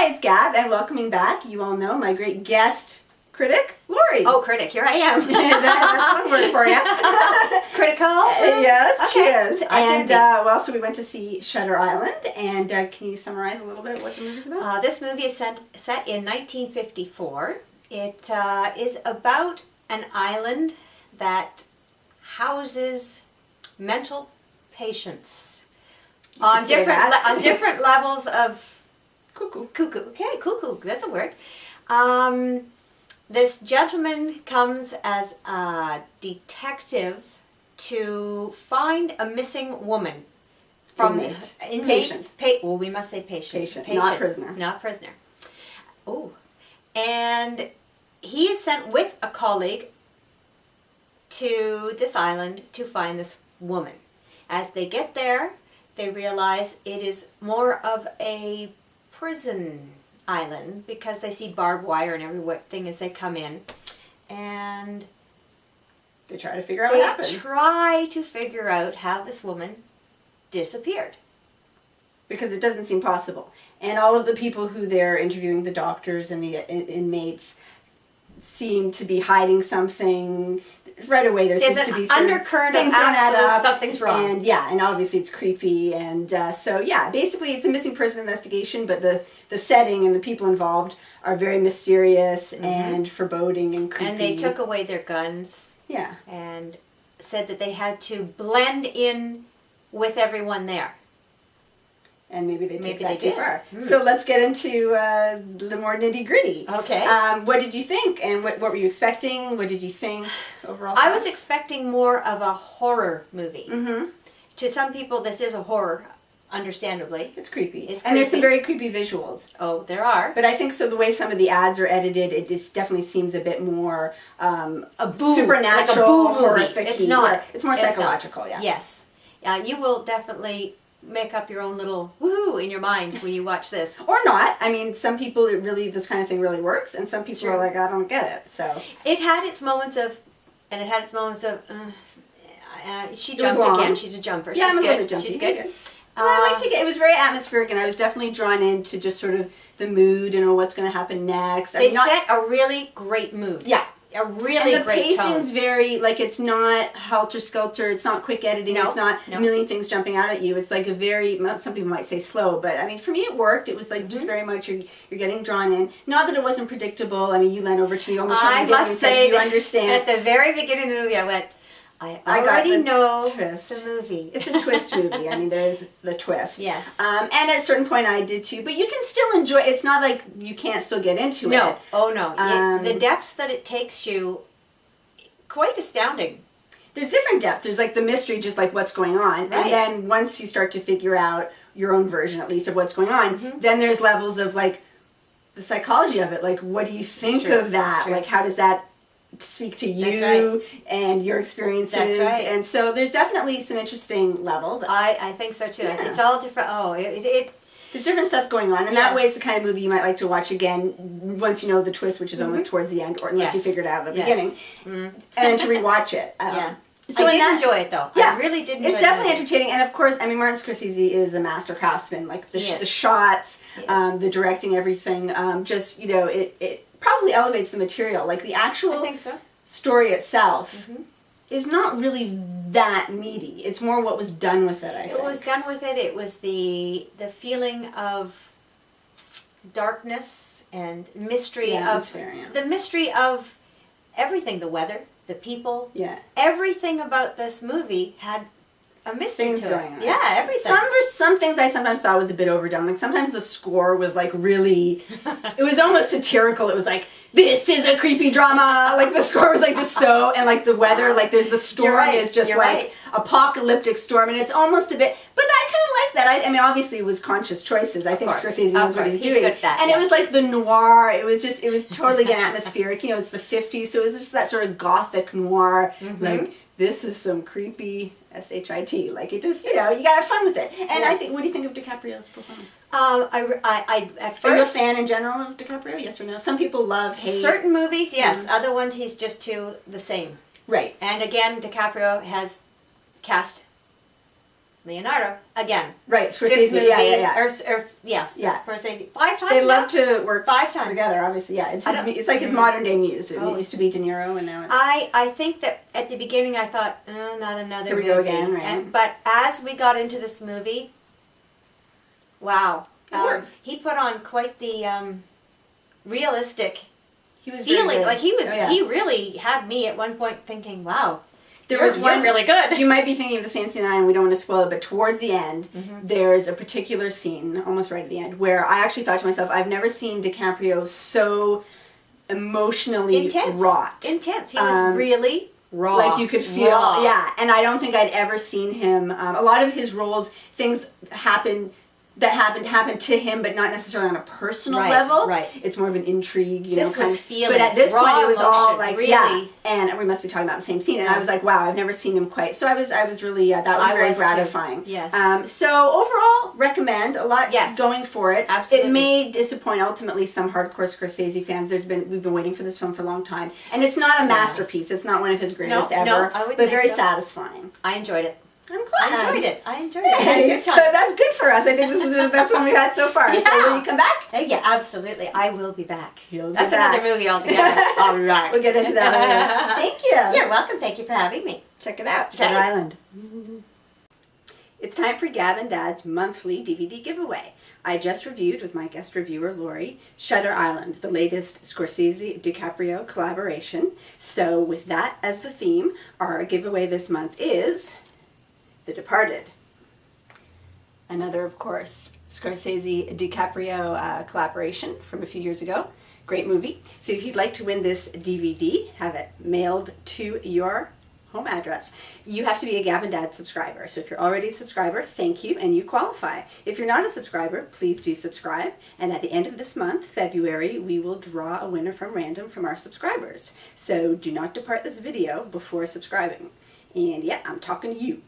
Hi, it's Gab, and welcoming back. You all know my great guest critic, Lori. Oh, critic, here I am. That's one word for you. Critical? Yes, Okay. she is. I And can well, so we went to see Shutter Island, and can you summarize a little bit what the movie's about? This movie is set in 1954. It is about an island that houses mental patients on different levels of Cuckoo. Okay, cuckoo. That's a word. This gentleman comes as a detective to find a missing woman from Patient. Well, we must say patient. Patient, not prisoner. Not prisoner. Oh, and he is sent with a colleague to this island to find this woman. As they get there, they realize it is more of a prison island because they see barbed wire and everything as they come in, and They try to figure out what happened. they try to figure out how this woman disappeared. Because it doesn't seem possible. And all of the people who they're interviewing, the doctors and the inmates, seem to be hiding something. Right away there There's seems to an be certain undercurrent of things don't add absolute up, something's wrong. And yeah, and obviously it's creepy. And so yeah, basically it's a missing person investigation, but the setting and the people involved are very mysterious and foreboding and creepy. And they took away their guns Yeah. and said that they had to blend in with everyone there. And maybe they take Maybe that they too did. far. So let's get into the more nitty gritty. Okay. What did you think, and what were you expecting? What did you think overall? I was expecting more of a horror movie. Mm-hmm. To some people, this is a horror, understandably. It's creepy. It's and there's some creepy. very creepy visuals. Oh, there are. But I think so. The way some of the ads are edited, it just definitely seems a bit more A boo, supernatural, like a boo movie. horrific. It's not. It's more It's psychological. not. Yeah. Yes. You will definitely make up your own little woohoo in your mind when you watch this. Or not. I mean, some people this kind of thing really works, and some people True. are like, I don't get it. So It had its moments of, she was jumped long. again. She's a jumper. yeah, She's I'm a good. little bit jumpy. She's good. But I liked it. It was very atmospheric, and I was definitely drawn into just sort of the mood and what's going to happen next. They set a really great mood. Yeah. A really And the great pacing's tone. very, like, it's not helter-skelter, it's not quick editing, No, it's not no. a million things jumping out at you. It's like a very, some people might say slow, but I mean, for me it worked. It was like just very much, you're getting drawn in. Not that it wasn't predictable. I mean, you leaned over to me almost from the I beginning must and said say you understand. at the very beginning of the movie, I went, I got already the know twist. the movie. It's a twist movie. I mean, there's the twist. Yes. And at a certain point I did too, but you can still enjoy it. It's not like you can't still get into it. No. Oh, no. The Um, depths that it takes you, quite astounding. There's different depth. There's like the mystery, just like what's going on. Right. And then once you start to figure out your own version, at least, of what's going on, then there's levels of like the psychology of it. Like, what do you think true. of that? That's true. Like, how does that speak to you That's and your experiences? That's right. And so there's definitely some interesting levels. I think so too. Yeah. It's all different. Oh, There's different stuff going on, and that Yes. way it's the kind of movie you might like to watch again once you know the twist, which is almost towards the end, or unless you Yes. figured it out at the Yes. beginning, and to rewatch it. yeah. So I in did that- enjoy it though. Yeah, I really did enjoy It's it. definitely entertaining, and of course, I mean, Martin Scorsese is a master craftsman. Like the Yes. shots, Yes. the directing, everything. Just it probably elevates the material. Like the I actual think so. story itself is not really that meaty. It's more what was done with it. I think It was done with it. It was the feeling of darkness and mystery The of atmosphere, yeah. the mystery of everything, the weather, the people, Yeah. everything about this movie had a mystery Things to going it. on. Yeah, everything. Some things I sometimes thought was a bit overdone. Like sometimes the score was like really, it was almost satirical. It was like, this is a creepy drama. Like the score was like just so, and like the weather, like there's the storm right, is just you're like right. apocalyptic storm, and it's almost a bit. But I kind of like that. I mean, obviously it was conscious choices. I think course. Scorsese knows Of what course. he's He's doing, good at that, and yeah. it was like the noir. It was totally again atmospheric. You know, it's the '50s, so it was just that sort of gothic noir, like. This is some creepy shit. Like it just, you know, you gotta have fun with it. And I Yes. think, what do you think of DiCaprio's performance? I at Are you a first fan in general of DiCaprio? Yes or no? Some people love, hate. certain movies, yes. Other ones, he's just too the same. Right. And again, DiCaprio has cast Leonardo again. Right, Fifth Scorsese. movie, Yeah. Or yes, Yeah. Scorsese. 5 times. They now? love to work 5 times together, obviously. Yeah, it's I don't- it's like his modern day muse. It Oh. used to be De Niro, and now it's I think that at the beginning I thought, oh, not another Here we movie. go again, right. But as we got into this movie, wow. It works. He put on quite the realistic he was very feeling. good. Like he was, Oh, yeah. he really had me at one point thinking, wow. There was one really good. You might be thinking of the same scene, and we don't want to spoil it, but towards the end, Mm-hmm. there's a particular scene, almost right at the end, where I actually thought to myself, I've never seen DiCaprio so emotionally Intense. wrought. Intense. He was really raw. Like you could feel, Raw. yeah. And I don't think I'd ever seen him. A lot of his roles, things happened to him, but not necessarily on a personal Right, level. right. It's more of an intrigue, you This know. was But feelings, at this raw point, it was all emotion, like, really. yeah. And we must be talking about the same scene. And Yeah. I was like, wow, I've never seen him quite. So I was really, that was I very was too. gratifying. Yes. So overall, recommend a lot. Yes. Going for it. Absolutely. It may disappoint ultimately some hardcore Scorsese fans. We've been waiting for this film for a long time, and it's not a masterpiece. It's not one of his greatest No, ever, I wouldn't but think very so. satisfying. I enjoyed it. I'm glad. I enjoyed it. I had a Hey, good so time. that's good for us. I think this is the best one we've had so far. So Yeah. will you come back? Yeah, absolutely. I will be back. You'll be That's back. another movie altogether. All right. We'll get into that later. Thank you. You're welcome. Thank you for having me. Check it out. Okay. Shutter Island. It's time for Gab and Dad's monthly DVD giveaway. I just reviewed with my guest reviewer, Lori, Shutter Island, the latest Scorsese-DiCaprio collaboration. So with that as the theme, our giveaway this month is The Departed. Another, of course, Scorsese-DiCaprio collaboration from a few years ago. Great movie. So if you'd like to win this DVD, have it mailed to your home address, you have to be a Gab and Dad subscriber. So if you're already a subscriber, thank you, and you qualify. If you're not a subscriber, please do subscribe. And at the end of this month, February, we will draw a winner from random from our subscribers. So do not depart this video before subscribing. And yeah, I'm talking to you.